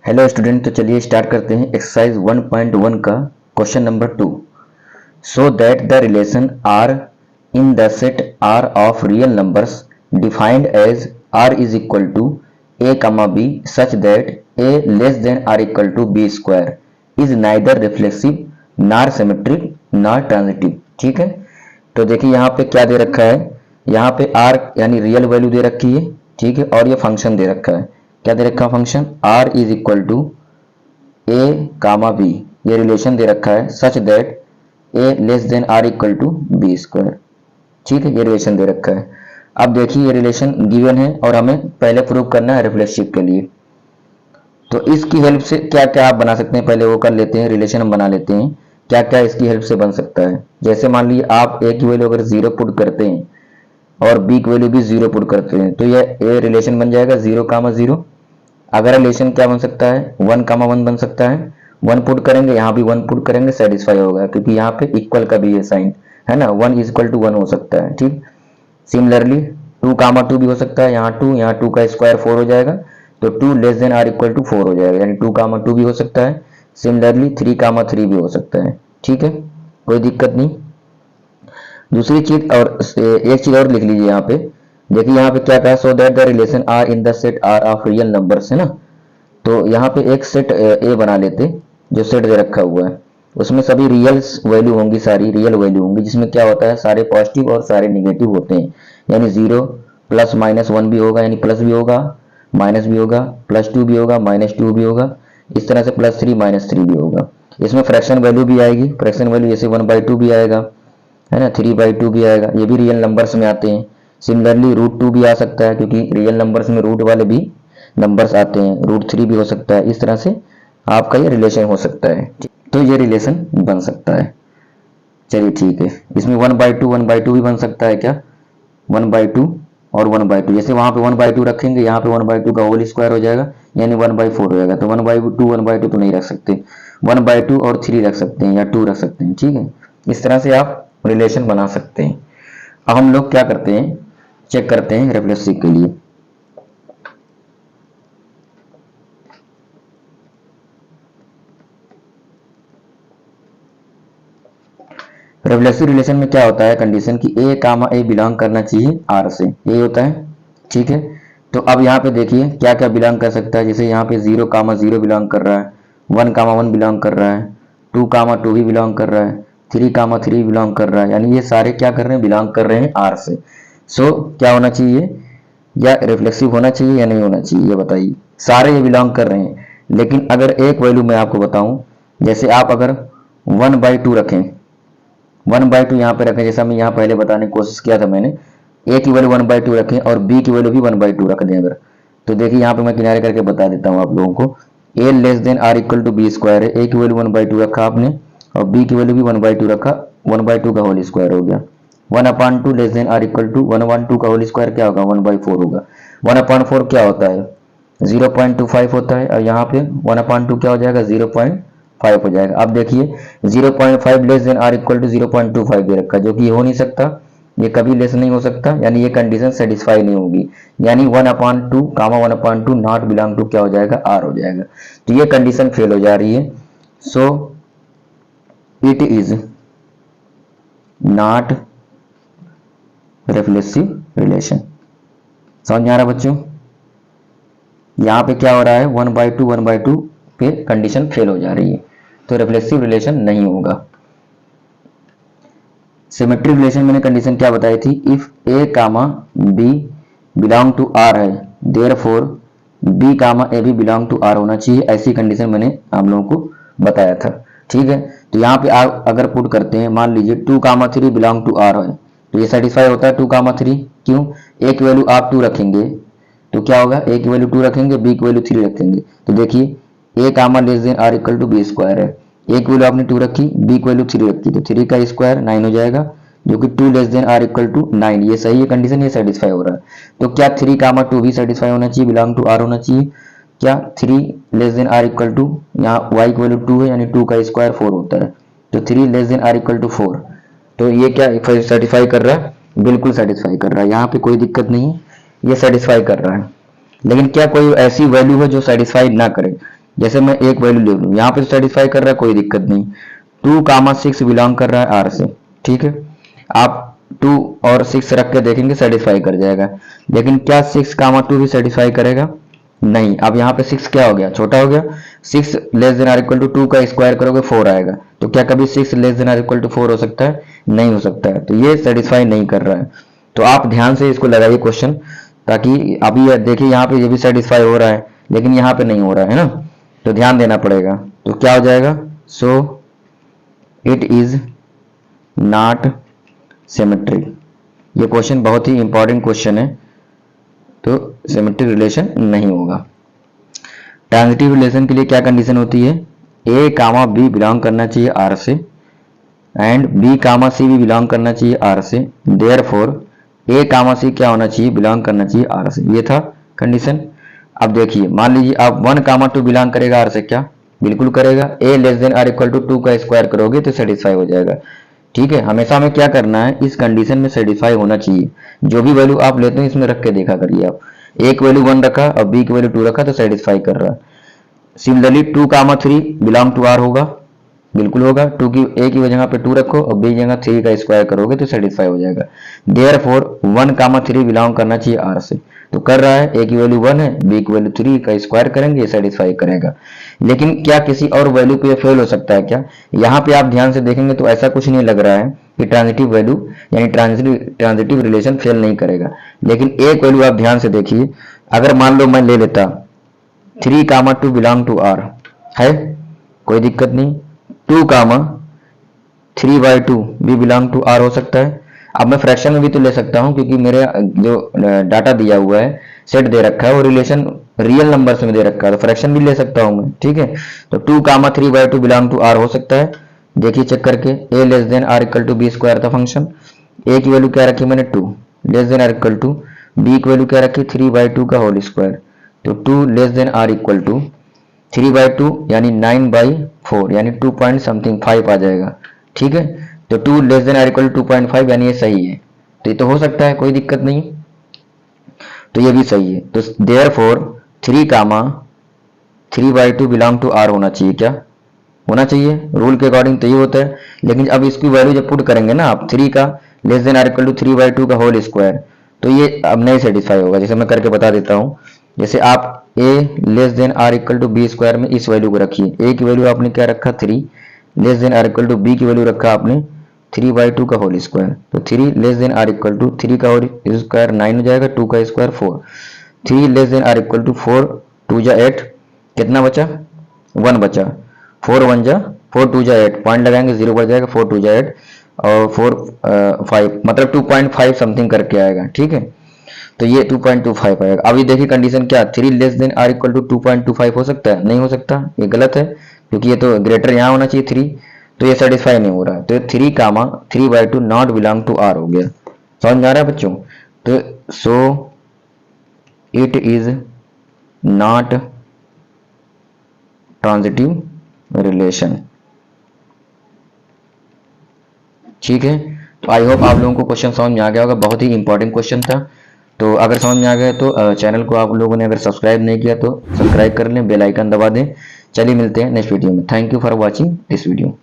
Hello student, तो चलिए start करते हैं एक्सरसाइज 1.1 का question number 2। So that the relation R in the set R of real numbers defined as R is equal to a comma b such that a less than or equal to B square is neither reflexive nor symmetric nor transitive. ठीक है, तो देखिए यहाँ पे क्या दे रखा है। यहाँ पे आर यानी रियल वैल्यू दे रखी है, ठीक है, और ये फंक्शन दे रखा है। क्या दे रखा है function? R is equal to a comma b, ये रिलेशन दे रखा है such that a less than or equal to B square. ठीक है, ये रिलेशन दे रखा है। अब देखिए ये रिलेशन गिवन है और हमें पहले प्रूव करना है रिफ्लेक्सिव के लिए। तो इसकी हेल्प से क्या क्या आप बना सकते हैं, पहले वो कर लेते हैं, रिलेशन हम बना लेते हैं। क्या क्या इसकी हेल्प से बन सकता है? जैसे मान लीजिए आप ए की वैल्यू अगर 0 पुट करते हैं और बी की वैल्यू भी 0 पुट करते हैं तो ये रिलेशन बन जाएगा 0,0। अगर रिलेशन क्या बन सकता है? 1,1 बन सकता है। 1 पुट करेंगे, यहाँ भी 1 पुट करेंगे, सेटिस्फाई होगा क्योंकि यहाँ पे इक्वल का भी है साइन, है ना। 1 इज इक्वल टू 1 हो सकता है। ठीक, सिमिलरली 2,2 भी हो सकता है। यहाँ 2 का स्क्वायर 4 हो जाएगा, तो 2 less than or equal to 4 हो जाएगा, यानी 2,2 भी हो सकता है। सिमिलरली 3,3 भी हो सकता है। ठीक है, कोई दिक्कत नहीं। दूसरी चीज और एक चीज और लिख लीजिए यहाँ पे। देखिए यहाँ पे क्या कहा, so that the relation R in the set R of real numbers, है ना। तो यहाँ पे एक सेट ए बना लेते, जो सेट दे रखा हुआ है उसमें सभी रियल वैल्यू होंगी, सारी रियल वैल्यू होंगी, जिसमें क्या होता है सारे पॉजिटिव और सारे निगेटिव होते हैं। यानी 0 प्लस माइनस 1 भी होगा, यानी प्लस भी होगा, माइनस भी होगा, +2 भी होगा, -2 भी होगा, इस तरह से +3 -3 भी होगा। इसमें फ्रैक्शन वैल्यू भी आएगी, फ्रैक्शन वैल्यू जैसे 1/2 भी आएगा, है ना, 3/2 भी आएगा, ये भी रियल नंबर्स में आते हैं। सिमिलरली √2 भी आ सकता है क्योंकि रियल नंबर्स में रूट वाले भी नंबर्स आते हैं। √3 भी हो सकता है। इस तरह से आपका ये रिलेशन हो सकता है, तो ये रिलेशन बन सकता है। चलिए ठीक है, इसमें 1/2 भी बन सकता है। क्या 1/2 और 1/2, जैसे वहां पे 1/2 रखेंगे, यहाँ पे 1/2 का होल स्क्वायर हो जाएगा, यानी 1/4 हो जाएगा। तो 1/2 तो नहीं रख सकते, 1/2 और 3 रख सकते हैं या 2 रख सकते हैं। ठीक है, इस तरह से आप रिलेशन बना सकते हैं। अब हम लोग क्या करते हैं, चेक करते हैं रिफ्लेक्सिव के लिए। रिफ्लेक्सिव रिलेशन में क्या होता है कंडीशन की ए कामा ए बिलोंग करना चाहिए आर से, ये होता है। ठीक है, तो अब यहाँ पे देखिए क्या क्या बिलोंग कर सकता है। जैसे यहाँ पे 0,0 बिलोंग कर रहा है, 1,1 बिलोंग कर रहा है, 2,2 भी बिलोंग कर रहा है, 3,3 बिलोंग कर रहा है, यानी ये सारे क्या कर रहे हैं, बिलोंग कर रहे हैं आर से। सो क्या होना चाहिए, या रिफ्लेक्सिव होना चाहिए या नहीं होना चाहिए, ये बताइए। सारे ये बिलोंग कर रहे हैं, लेकिन अगर एक वैल्यू मैं आपको बताऊं, जैसे आप अगर 1/2 रखें, 1/2 यहाँ पे रखें, जैसा मैं यहाँ पहले बताने की कोशिश किया था मैंने, ए की वैल्यू 1/2 रखें और बी की वैल्यू भी 1/2 रख दें अगर, तो देखिए यहाँ पे मैं किनारे करके बता देता हूँ आप लोगों को। A less than or equal to B square है, ए की वैल्यू 1/2 रखा आपने और बी की वैल्यू भी 1/2 रखा, 1/2 का होल स्क्वायर हो गया। 1/2 less than or equal to 1/2 का होल स्क्वायर क्या होगा, 1/4 होगा। 1/4 क्या होता है, 0.25 होता है, और यहाँ पे 1/2 क्या हो जाएगा, 0.5 हो जाएगा। अब देखिए 0.5 less than or equal to 0.25 दे रखा है, जो कि हो नहीं सकता, ये कभी लेस नहीं हो सकता, यानी ये कंडीशन सेटिस्फाई नहीं होगी। यानी 1/2 कामा 1/2 नॉट बिलोंग टू क्या हो जाएगा, आर हो जाएगा। तो ये कंडीशन फेल हो जा रही है। So it is not reflexive relation. समझ में आ रहा बच्चों? यहाँ पे क्या हो रहा है, 1/2 पे कंडीशन फेल हो जा रही है, तो रिफ्लेक्सिव रिलेशन नहीं होगा। सिमेट्रिक रिलेशन मैंने कंडीशन क्या बताई थी, if a comma b belong to R है, देयरफॉर बी कामा ए भी बिलोंग टू आर होना चाहिए, ऐसी कंडीशन मैंने आप लोगों को बताया था। ठीक है, तो यहाँ पे आप अगर पुट करते हैं, मान लीजिए 2,3 बिलोंग टू आर है, तो ये सेटिस्फाई होता है 2,3। क्यों? ए की वैल्यू आप 2 रखेंगे तो क्या होगा, ए की वैल्यू 2 रखेंगे, बी की वैल्यू 3 रखेंगे, तो देखिए a comma less than or equal to B square है, ए की वैल्यू आपने 2 रखी, बी की वैल्यू 3 रखी, तो 3 का स्क्वायर 9 हो जाएगा, जो कि 2 less than or equal to 9। ये सही है कंडीशन, ये सेटिस्फाई हो रहा है। तो क्या 3,2 भी सेटिस्फाई होना चाहिए, बिलोंग टू आर होना चाहिए। क्या 3 less than or equal to, यहाँ वाई की वैल्यू 2 है, यानी 2 का स्क्वायर 4 होता है, तो 3 less than or equal to 4। तो ये क्या सेटिस्फाई कर रहा है, बिल्कुल सेटिस्फाई कर रहा है, यहाँ पे कोई दिक्कत नहीं है, ये सेटिस्फाई कर रहा है। लेकिन क्या कोई ऐसी वैल्यू है जो सेटिस्फाई ना करे, जैसे मैं एक वैल्यू ले लूँ, यहाँ पे तो सेटिस्फाई कर रहा है, कोई दिक्कत नहीं। 2, 6 बिलोंग कर रहा है आर से, ठीक है। आप 2 और 6 रख के देखेंगे सेटिस्फाई कर जाएगा, लेकिन क्या 6, 2 भी सेटिस्फाई करेगा? नहीं। अब यहाँ पे 6 क्या हो गया, छोटा हो गया। 6 less than or equal to 2 का स्क्वायर करोगे 4 आएगा, तो क्या कभी 6 less than or equal to 4 हो सकता है? नहीं हो सकता है, तो ये सेटिस्फाई नहीं कर रहा है। तो आप ध्यान से इसको लगाइए क्वेश्चन, ताकि अभी देखिए यहाँ पे ये भी सेटिस्फाई हो रहा है, लेकिन यहाँ पे नहीं हो रहा है ना, तो ध्यान देना पड़ेगा। तो क्या हो जाएगा? So it is not symmetric. ये क्वेश्चन बहुत ही इंपॉर्टेंट क्वेश्चन है, तो सिमेट्रिक रिलेशन नहीं होगा। ट्रांजिटिव रिलेशन के लिए क्या कंडीशन होती है? ए कामा बी बिलोंग करना चाहिए आर से, एंड बी कामा सी भी बिलोंग करना चाहिए आर से, देयरफॉर ए कामा सी क्या होना चाहिए? बिलोंग करना चाहिए आर से। ये था कंडीशन। अब देखिए, मान लीजिए आप 1, 2 बिलोंग करेगा आर से, क्या? बिल्कुल करेगा। A less than or equal to 2 का स्क्वायर करोगे तो सेटिस्फाई हो जाएगा, ठीक है। हमेशा हमें क्या करना है, इस कंडीशन में सेटिस्फाई होना चाहिए। जो भी वैल्यू आप लेते हैं इसमें रख के देखा करिए आप। एक वैल्यू 1 रखा और बी की वैल्यू 2 रखा तो सेटिस्फाई कर रहा है। सिमिलरली 2, 3 बिलोंग टू आर होगा, बिल्कुल होगा। 2 की ए की जगह पे 2 रखो और बी की जगह 3 का स्क्वायर करोगे तो सेटिस्फाई हो जाएगा। देयरफॉर 1, 3 बिलोंग करना चाहिए आर से, तो कर रहा है। ए की वैल्यू 1 है, बी की वैल्यू 3 का स्क्वायर करेंगे, सेटिस्फाई करेगा। लेकिन क्या किसी और वैल्यू पे फेल हो सकता है क्या? यहाँ पे आप ध्यान से देखेंगे तो ऐसा कुछ नहीं लग रहा है कि ट्रांजिटिव वैल्यू यानी ट्रांजिटिव रिलेशन फेल नहीं करेगा। लेकिन एक वैल्यू आप ध्यान से देखिए, अगर मान लो मैं ले लेता 3, 2 बिलोंग टू आर, है कोई दिक्कत नहीं। 2, 3/2 भी बिलोंग टू आर हो सकता है। अब मैं फ्रैक्शन में भी तो ले सकता हूं, क्योंकि मेरे जो डाटा दिया हुआ है, सेट दे रखा है, वो रिलेशन रियल नंबर्स में दे रखा है, तो फ्रैक्शन भी ले सकता हूं मैं, ठीक है। तो 2, 3/2 बिलोंग टू आर हो सकता है। देखिए चेक करके, a less than or equal to B square था फंक्शन। ए की वैल्यू क्या रखी मैंने 2 less than or equal to, b की वैल्यू क्या रखी 3/2 का होल स्क्वायर, तो 2 less than or equal to 3/2 यानी 9/4 यानी 2 पॉइंट समथिंग 5 आ जाएगा, ठीक है। तो 2 less than or equal to 2.5 यानी ये सही है, तो ये तो हो सकता है, कोई दिक्कत नहीं। तो ये भी सही है। तो देयरफॉर 3, 3/2 बिलोंग टू आर होना चाहिए, क्या होना चाहिए? रूल के अकॉर्डिंग तो ये होता है। लेकिन अब इसकी वैल्यू जब पुट करेंगे ना आप, 3 का less than or equal to 3/2 का होल स्क्वायर, तो ये अब नहीं सेटिस्फाई होगा। जैसे मैं करके बता देता हूँ, जैसे आप a less than or equal to B square में इस वैल्यू को रखिए। a की वैल्यू आपने क्या रखा 3 less than or equal to b की वैल्यू रखा आपने 3/2 का होल स्क्वायर, तो 3 less than or equal to 3 का होल स्क्वायर 9 हो जाएगा, 2 का square 4, 3 less than or equal to 4 2 जा 8, कितना बचा 1 बचा, 4 1 जा 4 2 जा 8, पॉइंट लगाएंगे 0 बढ़ जाएगा, 4 2 जा 8 और 4 5 मतलब 2.5 समथिंग करके आएगा, ठीक है। तो ये 2.25 आएगा। अभी देखिए कंडीशन क्या, 3 less than or equal to 2.25 हो सकता है? नहीं हो सकता, ये गलत है, क्योंकि ये तो ग्रेटर यहाँ होना चाहिए 3, तो ये सेटिस्फाई नहीं हो रहा है। तो 3, 3/2 नॉट बिलोंग टू आर हो गया। समझ में आ रहा है बच्चों? तो so it is not transitive relation, ठीक है। तो आई होप आप लोगों को क्वेश्चन समझ में आ गया होगा, बहुत ही इंपॉर्टेंट क्वेश्चन था। तो अगर समझ में आ गया तो चैनल को आप लोगों ने अगर सब्सक्राइब नहीं किया तो सब्सक्राइब कर लें, बेल आइकन दबा दें। चलिए मिलते हैं नेक्स्ट वीडियो में। Thank you for watching this video.